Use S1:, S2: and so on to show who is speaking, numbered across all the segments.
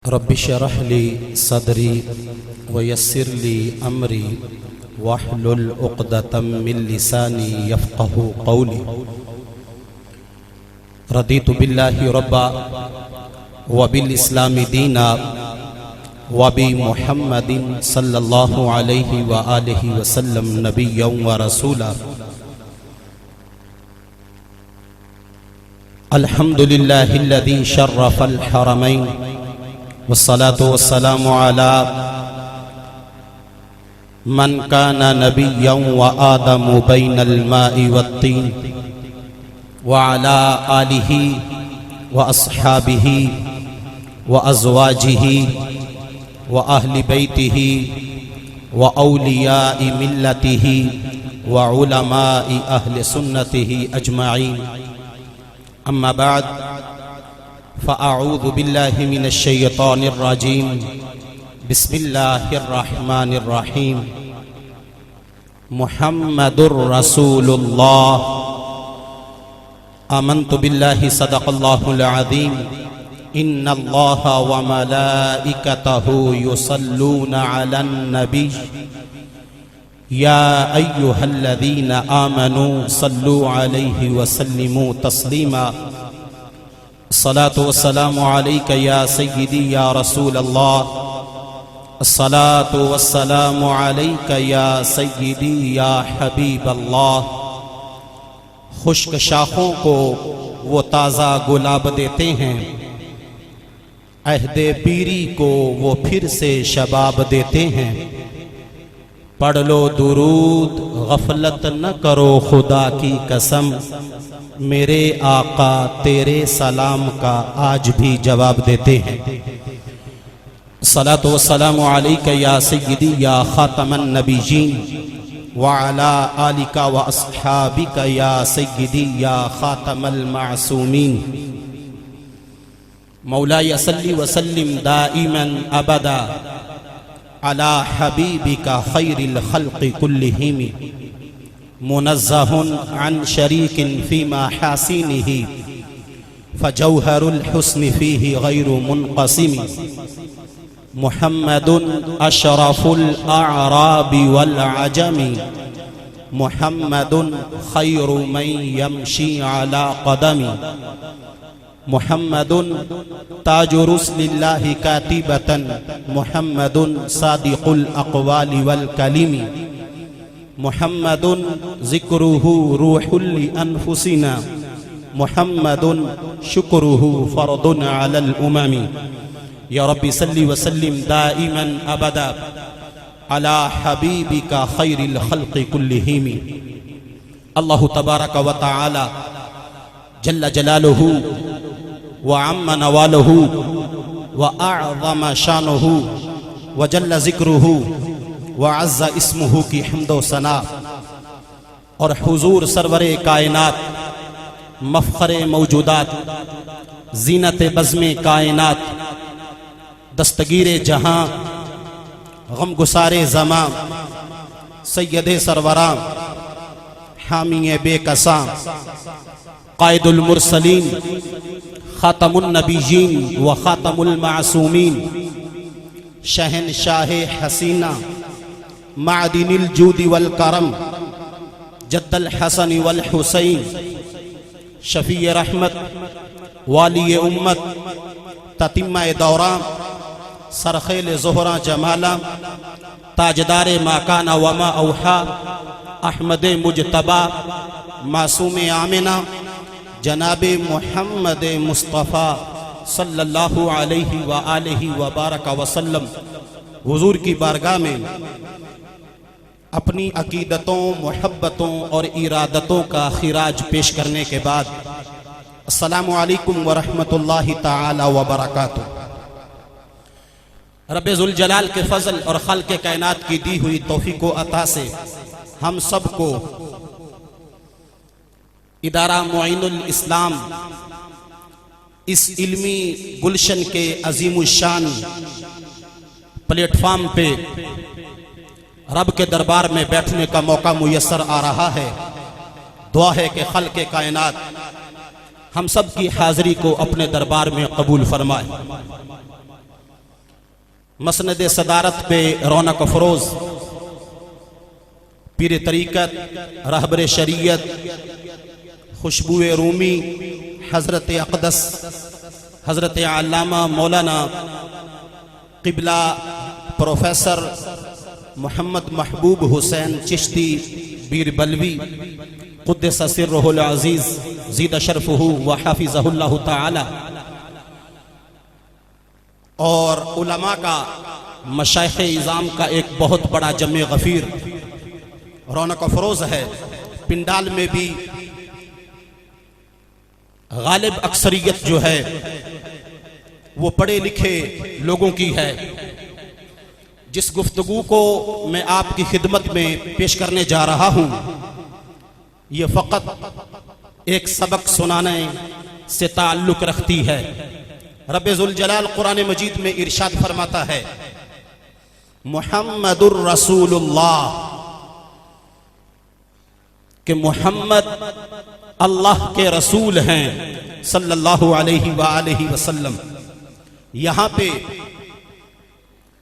S1: رب اشرح لي صدري ويسر لي أمري واحلل عقدة من لساني يفقه قولي. رضيت بالله ربا وبالإسلام دينا وبمحمد صلى الله عليه وآله وسلم نبيا ورسولا. الحمد لله الذي شرف الحرمين والصلاة والسلام على من كان نبيا وآدم بين الماء والطين وعلى آله وأصحابه وأزواجه وأهل بيته وأولياء ملته وعلماء أهل سنته أجمعين. أما بعد فأعوذ بالله من الشيطان الرجيم. بسم الله الرحمن الرحيم. محمد رسول الله. آمنت بالله صدق الله العظيم. إن الله وملائكته يصلون على النبي يا أيها الذين آمنوا صلوا عليه وسلموا تسليما. الصلاة والسلام عليك يا سيدي يا رسول الله. الصلاة والسلام عليك يا سيدي يا حبيب الله. خشک شاخوں کو وہ تازہ گلاب دیتے ہیں، عہد پیری کو وہ پھر سے شباب دیتے ہیں. پڑھ لو درود غفلت نہ کرو خدا کی قسم، میرے آقا تیرے سلام کا آج بھی جواب دیتے ہیں. الصلاة والسلام علیک یا سیدی یا خاتم النبیین وعلا آلک واصحابک یا سیدی یا خاتم المعصومین. مولاي صل وسلم دائما ابدا على حبيبك خير الخلق كلهم منزه عن شريك في محاسنه فجوهر الحسن فيه غير منقسم. محمد أشرف الأعراب والعجم محمد خير من يمشي على قدم. محمد تاج رسل الله كاتبة محمد صادق الأقوال والكلم. محمد ذكره روح لأنفسنا محمد شكره فرض على الأمم. يا رب صل وسلم دائما أبدا على حبيبك خير الخلق كلهم. الله تبارك وتعالى جل جلاله وعم نواله وأعظم شانه وجل ذكره وعز اسمه کی حمد و ثنا اور حضور سرور کائنات مفخر موجودات زینت بزم کائنات دستگیر جہاں غم گسار زماں سید سروراں حامی بے کساں قائد المرسلین خاتم النبیین و خاتم المعصومین شہنشاہ حسینہ معدن الجود والکرم جد الحسن والحسین شفیع رحمت والی امت تتمہ دوران سرخیل زہرہ جمالہ تاجدار ما کان وما اوحا احمد مجتبہ معصوم آمنہ جناب محمد مصطفیٰ صلی اللہ علیہ وآلہ وبارک وسلم. حضور کی بارگاہ میں اپنی عقیدتوں محبتوں اور ارادتوں کا خراج پیش کرنے کے بعد السلام علیکم ورحمۃ اللہ تعالی وبرکاتہ. رب ذوالجلال کے فضل اور خلق کائنات کی دی ہوئی توفیق و عطا سے ہم سب کو ادارہ معین الاسلام اس علمی گلشن کے عظیم الشان پلیٹ فارم پہ رب کے دربار میں بیٹھنے کا موقع میسر آ رہا ہے. دعا ہے کہ خلق کائنات ہم سب کی حاضری کو اپنے دربار میں قبول فرمائے. مسند صدارت پہ رونق افروز پیر طریقت، رہبر شریعت، خوشبو رومی، حضرت اقدس حضرت علامہ مولانا قبلہ پروفیسر محمد محبوب حسین چشتی بیر بلوی قدس سرہ العزیز زید شرفہ وحفظہ اللہ تعالی، اور علماء کا، مشائخ اعظام کا ایک بہت بڑا جمع غفیر رونق افروز ہے۔ پنڈال میں بھی غالب اکثریت جو ہے وہ پڑھے لکھے لوگوں کی ہے۔ جس گفتگو کو میں آپ کی خدمت میں پیش کرنے جا رہا ہوں یہ فقط ایک سبق سنانے سے تعلق رکھتی ہے۔ رب ذوالجلال قرآن مجید میں ارشاد فرماتا ہے محمد الرسول اللہ، کہ محمد اللہ کے رسول ہیں صلی اللہ علیہ وآلہ وسلم۔ یہاں پہ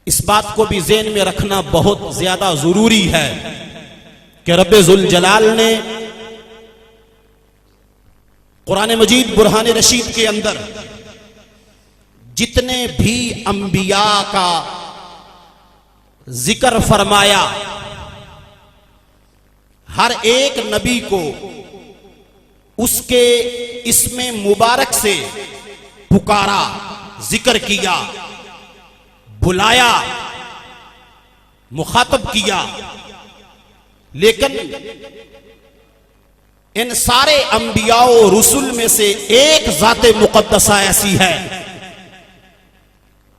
S1: اس بات کو بھی ذہن میں رکھنا بہت زیادہ ضروری ہے کہ رب ذوالجلال نے قرآن مجید برہان رشید کے اندر جتنے بھی انبیاء کا ذکر فرمایا، ہر ایک نبی کو اس کے اسم مبارک سے پکارا، ذکر کیا، بلایا، مخاطب کیا، لیکن ان سارے انبیاء و رسول میں سے ایک ذات مقدسہ ایسی ہے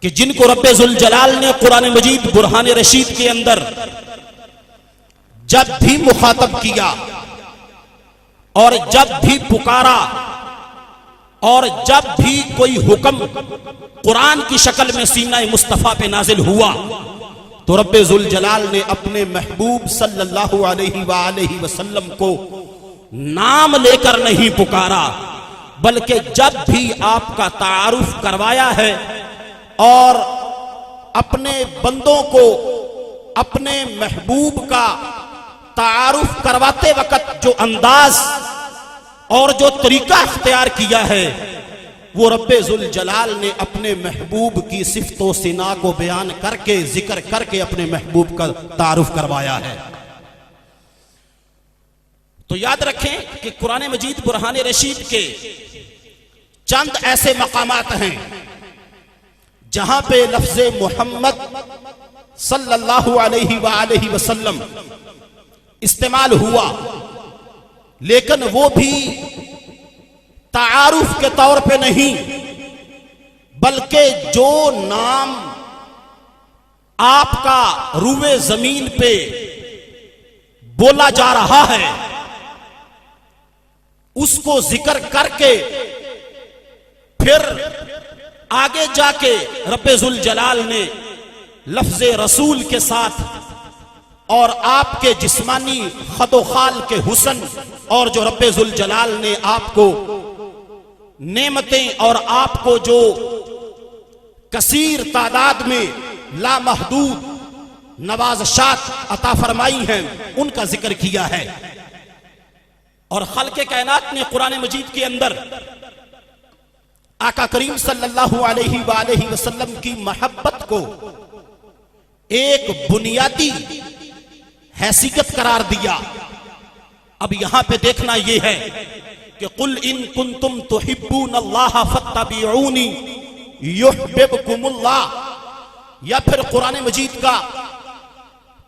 S1: کہ جن کو رب ذوالجلال نے قرآن مجید برہان رشید کے اندر جب بھی مخاطب کیا اور جب بھی پکارا اور جب بھی کوئی حکم قرآن کی شکل میں سینہ مصطفیٰ پہ نازل ہوا تو رب ذوالجلال نے اپنے محبوب صلی اللہ علیہ وآلہ وسلم کو نام لے کر نہیں پکارا، بلکہ جب بھی آپ کا تعارف کروایا ہے اور اپنے بندوں کو اپنے محبوب کا تعارف کرواتے وقت جو انداز اور جو طریقہ اختیار کیا ہے وہ رب ذوالجلال نے اپنے محبوب کی صفت و ثنا کو بیان کر کے، ذکر کر کے اپنے محبوب کا تعارف کروایا ہے۔ تو یاد رکھیں کہ قرآن مجید برہان رشید کے چند ایسے مقامات ہیں جہاں پہ لفظ محمد صلی اللہ علیہ وآلہ وسلم استعمال ہوا، لیکن وہ بھی تعارف کے طور پہ نہیں، بلکہ جو نام آپ کا روئے زمین پہ بولا جا رہا ہے اس کو ذکر کر کے پھر آگے جا کے رب ذوالجلال نے لفظ رسول کے ساتھ اور آپ کے جسمانی خد و خال کے حسن اور جو رب ذوالجلال نے آپ کو نعمتیں اور آپ کو جو کثیر تعداد میں لامحدود نوازشات عطا فرمائی ہیں ان کا ذکر کیا ہے۔ اور خلق کائنات نے قرآن مجید کے اندر آقا کریم صلی اللہ علیہ وآلہ وسلم کی محبت کو ایک بنیادی حیثیت قرار دیا۔ اب یہاں پہ دیکھنا یہ ہے کہ قل ان کنتم تحبون اللہ فاتبعونی یحببکم اللہ، یا پھر قرآن مجید کا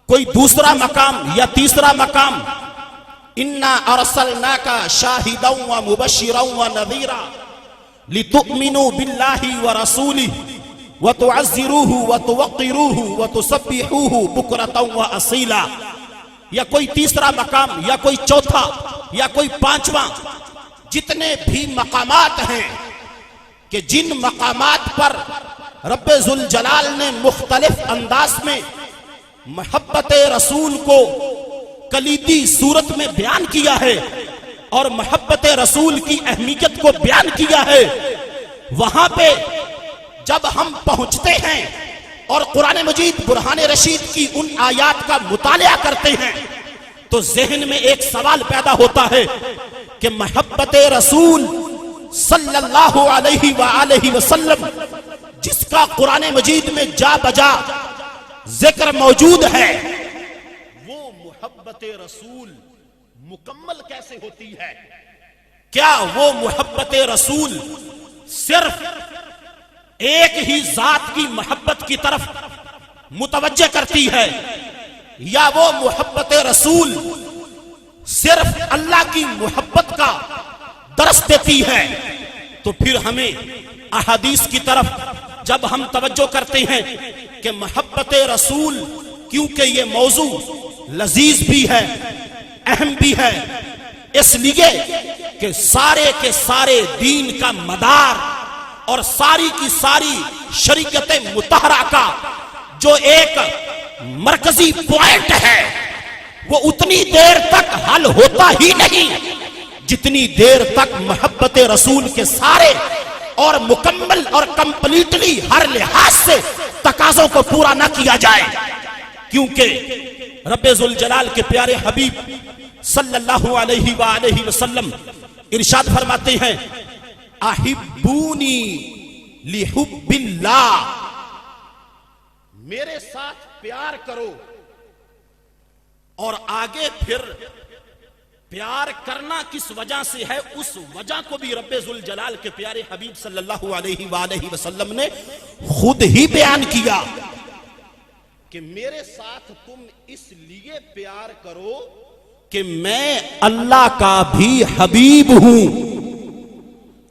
S1: کوئی دوسرا مقام یا تیسرا مقام انا ارسلناک شاہدا ومبشرا ونذیرا لتؤمنوا باللہ ورسولہ وتعزروہ وتوقروہ وتسبحوہ بکرۃ واصیلا، یا کوئی تیسرا مقام یا کوئی چوتھا یا کوئی پانچواں، جتنے بھی مقامات ہیں کہ جن مقامات پر رب ذوالجلال نے مختلف انداز میں محبت رسول کو کلیدی صورت میں بیان کیا ہے اور محبت رسول کی اہمیت کو بیان کیا ہے، وہاں پہ جب ہم پہنچتے ہیں اور قرآن مجید برہان رشید کی ان آیات کا مطالعہ کرتے ہیں تو ذہن میں ایک سوال پیدا ہوتا ہے کہ محبت رسول صلی اللہ علیہ وآلہ وسلم جس کا قرآن مجید میں جا بجا ذکر موجود ہے، وہ محبت رسول مکمل کیسے ہوتی ہے؟ کیا وہ محبت رسول صرف ایک ہی ذات کی محبت کی طرف متوجہ کرتی ہے، یا وہ محبت رسول صرف اللہ کی محبت کا درس دیتی ہے؟ تو پھر ہمیں احادیث کی طرف جب ہم توجہ کرتے ہیں کہ محبت رسول، کیونکہ یہ موضوع لذیذ بھی ہے، اہم بھی ہے، اس لیے کہ سارے کے سارے دین کا مدار اور ساری کی ساری شریعت مطہرہ کا جو ایک مرکزی پوائنٹ ہے وہ اتنی دیر تک حل ہوتا ہی نہیں جتنی دیر تک محبت رسول کے سارے اور مکمل اور کمپلیٹلی ہر لحاظ سے تقاضوں کو پورا نہ کیا جائے. کیونکہ رب ذوالجلال کے پیارے حبیب صلی اللہ علیہ وآلہ وسلم ارشاد فرماتے ہیں احبونی لحب اللہ، میرے ساتھ پیار کرو. اور آگے پھر پیار کرنا کس وجہ سے ہے اس وجہ کو بھی رب ذوالجلال کے پیارے حبیب صلی اللہ علیہ وآلہ وسلم نے خود ہی بیان کیا کہ میرے ساتھ تم اس لیے پیار کرو کہ میں اللہ کا بھی حبیب ہوں،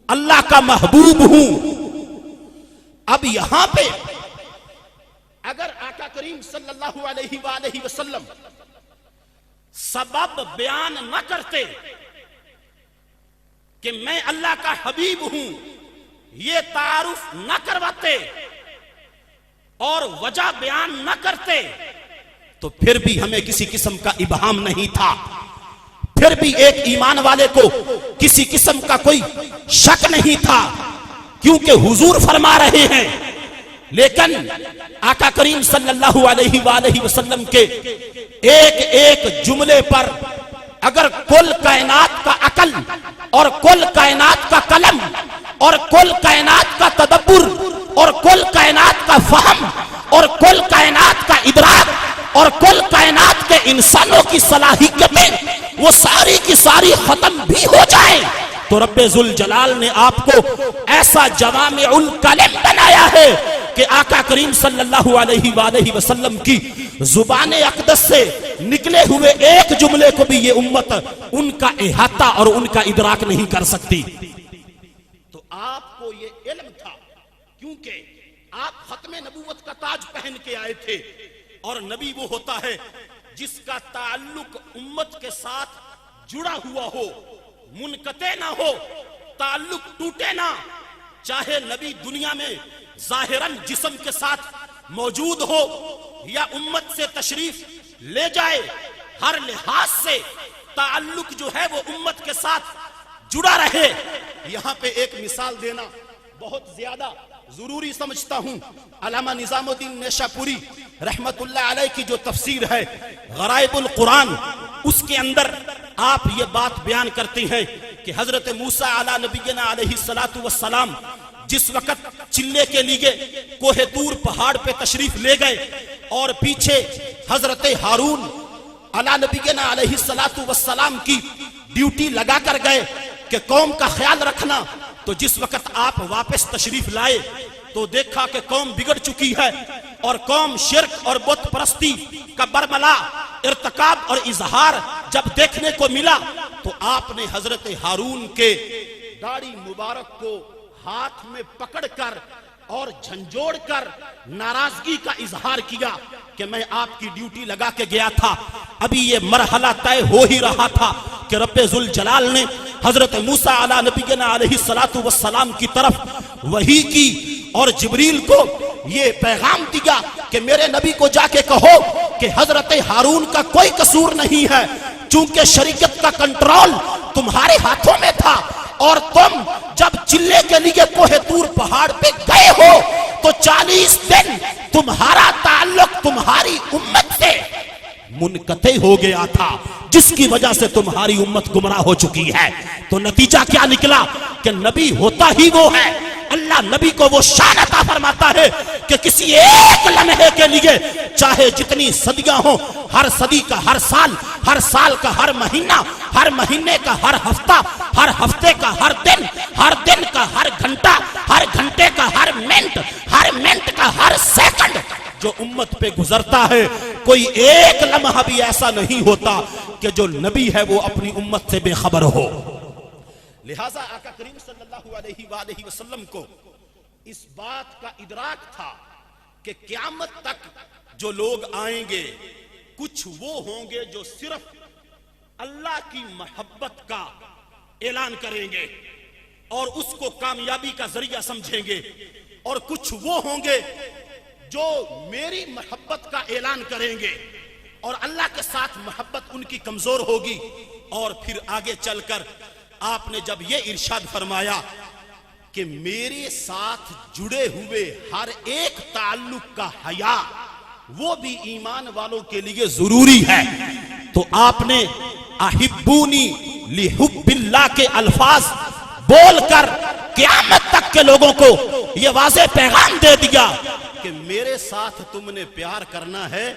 S1: اللہ کا محبوب ہوں. اب یہاں پہ اگر آقا کریم صلی اللہ علیہ وآلہ وسلم سبب بیان نہ کرتے کہ میں اللہ کا حبیب ہوں، یہ تعارف نہ کرواتے اور وجہ بیان نہ کرتے تو پھر بھی ہمیں کسی قسم کا ابہام نہیں تھا، پھر بھی ایک ایمان والے کو کسی قسم کا کوئی شک نہیں تھا، کیونکہ حضور فرما رہے ہیں. لیکن آقا کریم صلی اللہ علیہ وآلہ وسلم کے ایک ایک جملے پر اگر کل کائنات کا عقل اور کل کائنات کا قلم اور کل کائنات کا تدبر اور کل کائنات کا فہم اور کل کائنات کا ادراک اور کل کائنات کے انسانوں کی صلاحیتیں وہ ساری کی ساری ختم بھی ہو جائیں تو رب ذوالجلال نے آپ کو ایسا جوامع الکلم بنایا ہے کہ آقا کریم صلی اللہ علیہ وآلہ وسلم کی زبان اقدس سے نکلے ہوئے ایک جملے کو بھی یہ امت ان کا احاطہ اور ان کا ادراک نہیں کر سکتی. تو آپ کو یہ علم تھا کیونکہ آپ ختم نبوت کا تاج پہن کے آئے تھے، اور نبی وہ ہوتا ہے جس کا تعلق امت کے ساتھ جڑا ہوا ہو، منقطع نہ ہو، تعلق ٹوٹے نہ. چاہے نبی دنیا میں ظاہراً جسم کے ساتھ موجود ہو یا امت سے تشریف لے جائے، ہر لحاظ سے تعلق جو ہے وہ امت کے ساتھ جڑا رہے. یہاں پہ ایک مثال دینا بہت زیادہ ضروری سمجھتا ہوں. علامہ نظام الدین نیشاپوری رحمت اللہ علیہ کی جو تفسیر ہے غرائب القرآن، اس کے اندر آپ یہ بات بیان کرتے ہیں کہ حضرت موسیٰ علی نبینا علیہ السلام جس وقت چلے کے لیے کوہ طور پہاڑ پہ تشریف لے گئے اور پیچھے حضرت ہارون علی نبینا علیہ السلام کی ڈیوٹی لگا کر گئے کہ قوم کا خیال رکھنا، تو جس وقت آپ واپس تشریف لائے تو دیکھا کہ قوم بگڑ چکی ہے اور قوم شرک اور بت پرستی کا برملا ارتکاب اور اظہار جب دیکھنے کو ملا تو آپ نے حضرت ہارون کے داڑھی مبارک کو ہاتھ میں پکڑ کر اور جھنجھوڑ کر ناراضگی کا اظہار کیا کہ میں آپ کی ڈیوٹی لگا کے گیا تھا، ابھی یہ مرحلہ طے ہو ہی رہا تھا کہ رب ذوالجلال نے حضرت موسیٰ علی نبینا علیہ السلام کی طرف وحی کی اور جبریل کو یہ پیغام دیا کہ میرے نبی کو جا کے کہو کہ حضرت ہارون کا کوئی قصور نہیں ہے، چونکہ شریعت کا کنٹرول تمہارے ہاتھوں میں تھا اور تم جب چلے کے لیے کوہ طور پہاڑ پہ گئے ہو تو 40 دن تمہارا تعلق تمہاری امت سے منقطع ہو گیا تھا، جس کی وجہ سے تمہاری امت گمراہ ہو چکی ہے۔ تو نتیجہ کیا نکلا کہ نبی ہوتا ہی وہ ہے، اللہ نبی کو وہ شان عطا فرماتا ہے کہ کسی ایک لمحے کے لیے چاہے جتنی صدیاں ہوں، ہر صدی کا ہر سال کا ہر مہینہ، ہر مہینے کا ہر ہفتہ، ہر ہفتے کا ہر دن کا ہر گھنٹہ، ہر گھنٹے کا ہر منٹ کا ہر سیکنڈ جو امت پہ گزرتا ہے، کوئی ایک لمحہ بھی ایسا نہیں ہوتا کہ جو نبی ہے وہ اپنی امت سے بے خبر ہو۔ لہٰذا آقا کریم صلی اللہ علیہ وآلہ وسلم کو اس بات کا ادراک تھا کہ قیامت تک جو لوگ آئیں گے کچھ وہ ہوں گے جو صرف اللہ کی محبت کا اعلان کریں گے اور اس کو کامیابی کا ذریعہ سمجھیں گے، اور کچھ وہ ہوں گے جو میری محبت کا اعلان کریں گے اور اللہ کے ساتھ محبت ان کی کمزور ہوگی۔ اور پھر آگے چل کر آپ نے جب یہ ارشاد فرمایا کہ میرے ساتھ جڑے ہوئے ہر ایک تعلق کا حیا وہ بھی ایمان والوں کے لیے ضروری ہے، تو آپ نے احبونی لحب اللہ کے الفاظ بول کر قیامت تک کے لوگوں کو یہ واضح پیغام دے دیا کہ میرے ساتھ تم نے پیار کرنا ہے،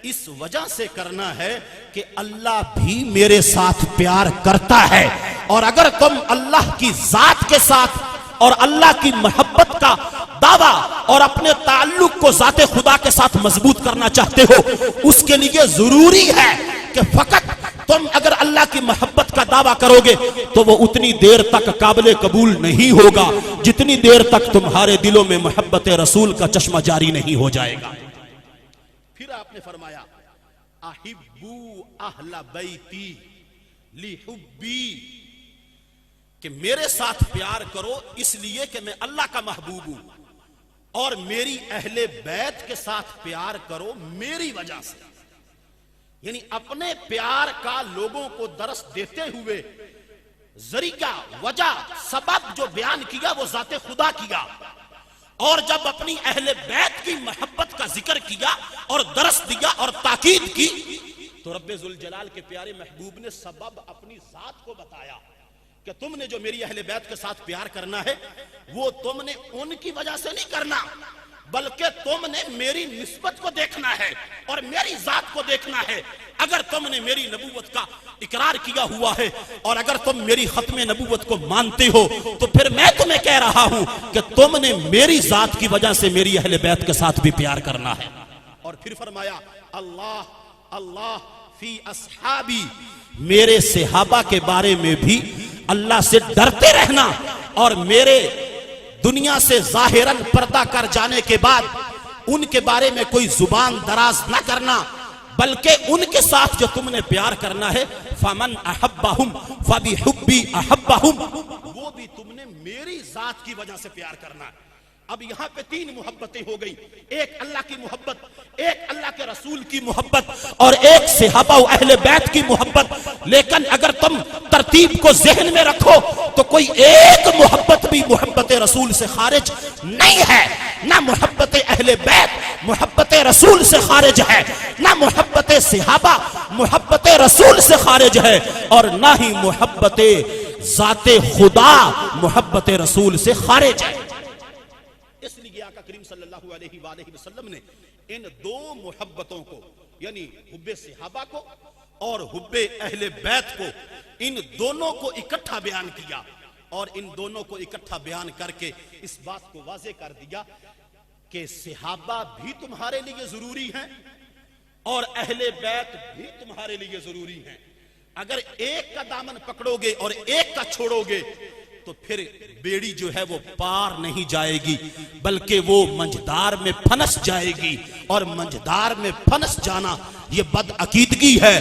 S1: اس وجہ سے کرنا ہے کہ اللہ بھی میرے ساتھ پیار کرتا ہے، اور اگر تم اللہ کی ذات کے ساتھ اور اللہ کی محبت کا دعویٰ اور اپنے تعلق کو ذات خدا کے ساتھ مضبوط کرنا چاہتے ہو، اس کے لیے ضروری ہے کہ فقط تم اگر اللہ کی محبت کا دعویٰ کرو گے تو وہ اتنی دیر تک قابل قبول نہیں ہوگا جتنی دیر تک تمہارے دلوں میں محبت رسول کا چشمہ جاری نہیں ہو جائے گا۔ پھر آپ نے فرمایا احبو اہل بیتی لحبی، کہ میرے ساتھ پیار کرو اس لیے کہ میں اللہ کا محبوب ہوں، اور میری اہل بیت کے ساتھ پیار کرو میری وجہ سے، یعنی اپنے پیار کا لوگوں کو درس دیتے ہوئے ذریعہ، وجہ، سبب جو بیان کیا وہ ذات خدا کیا، اور جب اپنی اہل بیت کی محبت کا ذکر کیا اور درس دیا اور تاکید کی تو رب ذوالجلال کے پیارے محبوب نے سبب اپنی ذات کو بتایا کہ تم نے جو میری اہل بیت کے ساتھ پیار کرنا ہے وہ تم نے ان کی وجہ سے نہیں کرنا، بلکہ تم نے میری نسبت کو دیکھنا ہے اور میری ذات کو دیکھنا ہے۔ اگر تم نے میری نبوت کا اقرار کیا ہوا ہے اور اگر تم میری ختم نبوت کو مانتے ہو تو پھر میں تمہیں کہہ رہا ہوں کہ تم نے میری ذات کی وجہ سے میری اہل بیت کے ساتھ بھی پیار کرنا ہے۔ اور پھر فرمایا اللہ اللہ فی اصحابی، میرے صحابہ کے بارے میں بھی اللہ سے ڈرتے رہنا، اور میرے دنیا سے ظاہراً پردہ کر جانے کے بعد ان کے بارے میں کوئی زبان دراز نہ کرنا، بلکہ ان کے ساتھ جو تم نے پیار کرنا ہے فمن احبہم فبحبی احبہم، وہ بھی تم نے میری ذات کی وجہ سے پیار کرنا ہے۔ اب یہاں پہ 3 محبتیں ہو گئی، ایک اللہ کی محبت، ایک اللہ کے رسول کی محبت، اور ایک صحابہ و اہل بیت کی محبت۔ لیکن اگر تم ترتیب کو ذہن میں رکھو تو کوئی ایک محبت بھی محبت رسول سے خارج نہیں ہے، نہ محبت اہل بیت محبت رسول سے خارج ہے، نہ محبت صحابہ محبت رسول سے خارج ہے، اور نہ ہی محبت ذات خدا محبت رسول سے خارج ہے۔ اس لیے آقا کریم صلی اللہ علیہ وآلہ وسلم نے ان 2 محبتوں کو، یعنی حب صحابہ کو اور حب اہل بیت کو، ان دونوں کو اکٹھا بیان کیا، اور ان دونوں کو اکٹھا بیان کر کے اس بات کو واضح کر دیا کہ صحابہ بھی تمہارے لیے ضروری ہیں اور اہل بیت بھی تمہارے لیے ضروری ہیں۔ اگر ایک کا دامن پکڑو گے اور ایک کا چھوڑو گے تو پھر بیڑی جو ہے وہ پار نہیں جائے گی، بلکہ وہ منجدار میں پھنس جائے گی، اور منجدار میں پھنس جانا یہ بدعقیدگی ہے۔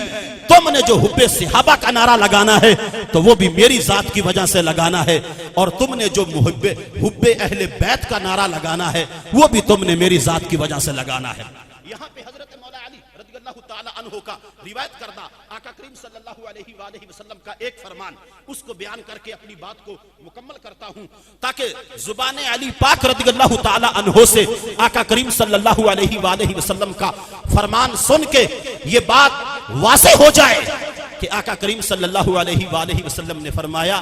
S1: تم نے جو حب صحابہ کا نعرہ لگانا ہے تو وہ بھی میری ذات کی وجہ سے لگانا ہے، اور تم نے جو حب اہل بیت کا نعرہ لگانا ہے وہ بھی تم نے میری ذات کی وجہ سے لگانا ہے۔ یہاں پہ حضرت مولا علی رضی اللہ
S2: تعالی عنہ کا روایت کردہ آقا کریم صلی اللہ علیہ وآلہ وسلم کا ایک فرمان، اس کو بیان کر کے اپنی بات کو مکمل کرتا ہوں تاکہ زبان علی پاک رضی اللہ تعالی عنہ سے آقا کریم صلی اللہ علیہ وآلہ وسلم کا فرمان سن کے یہ بات واضح ہو جائے کہ آقا کریم صلی اللہ علیہ وآلہ وسلم نے فرمایا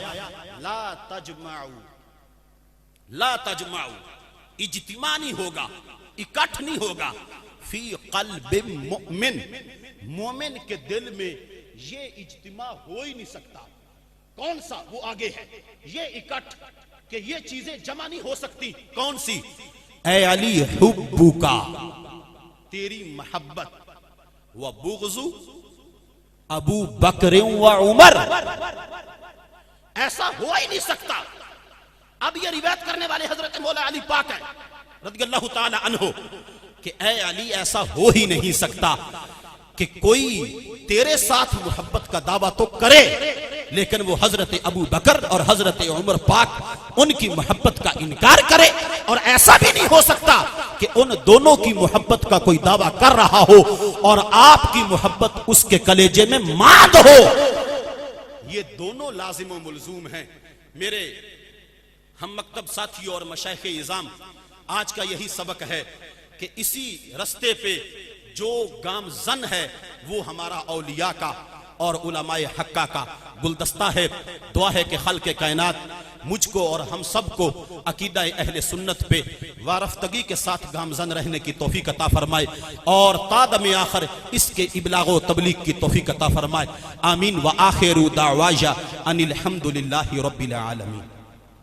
S2: لا تجمعوا اجتماع نہیں ہوگا، اکٹھ نہیں ہوگا، فی قلب مؤمن، مومن کے دل میں یہ اجتماع ہو ہی نہیں سکتا۔ کون سا؟ وہ آگے ہے، یہ اکٹھ کہ یہ چیزیں جمع نہیں ہو سکتی۔ کون سی؟
S1: اے علی حبک،
S2: تیری محبت، و بغض
S1: ابو بکر و عمر،
S2: ایسا ہو ہی نہیں سکتا۔ اب یہ روایت کرنے والے حضرت مولا علی پاک ہیں رضی اللہ تعالی عنہ کہ اے علی ایسا ہو ہی نہیں سکتا کہ کوئی تیرے ساتھ محبت کا دعویٰ تو کرے لیکن وہ حضرت ابو بکر اور حضرت عمر پاک ان کی محبت کا انکار کرے، اور ایسا بھی نہیں ہو سکتا کہ ان دونوں کی محبت کا کوئی دعویٰ کر رہا ہو اور آپ کی محبت اس کے کلیجے میں ماند ہو۔ یہ دونوں لازم و ملزوم ہیں۔ میرے ہم مکتب ساتھیوں اور مشائخ اعظام، آج کا یہی سبق ہے کہ اسی رستے پہ جو گامزن ہے وہ ہمارا اولیاء کا اور علماء حقہ کا گلدستہ ہے۔ دعا ہے کہ خالق کائنات مجھ کو اور ہم سب کو عقیدہ اہل سنت پہ وارفتگی کے ساتھ گامزن رہنے کی توفیق عطا فرمائے اور تا دم آخر اس کے ابلاغ و تبلیغ کی توفیق عطا فرمائے۔ آمین۔ وآخر دعوانا ان الحمد للہ رب العالمین۔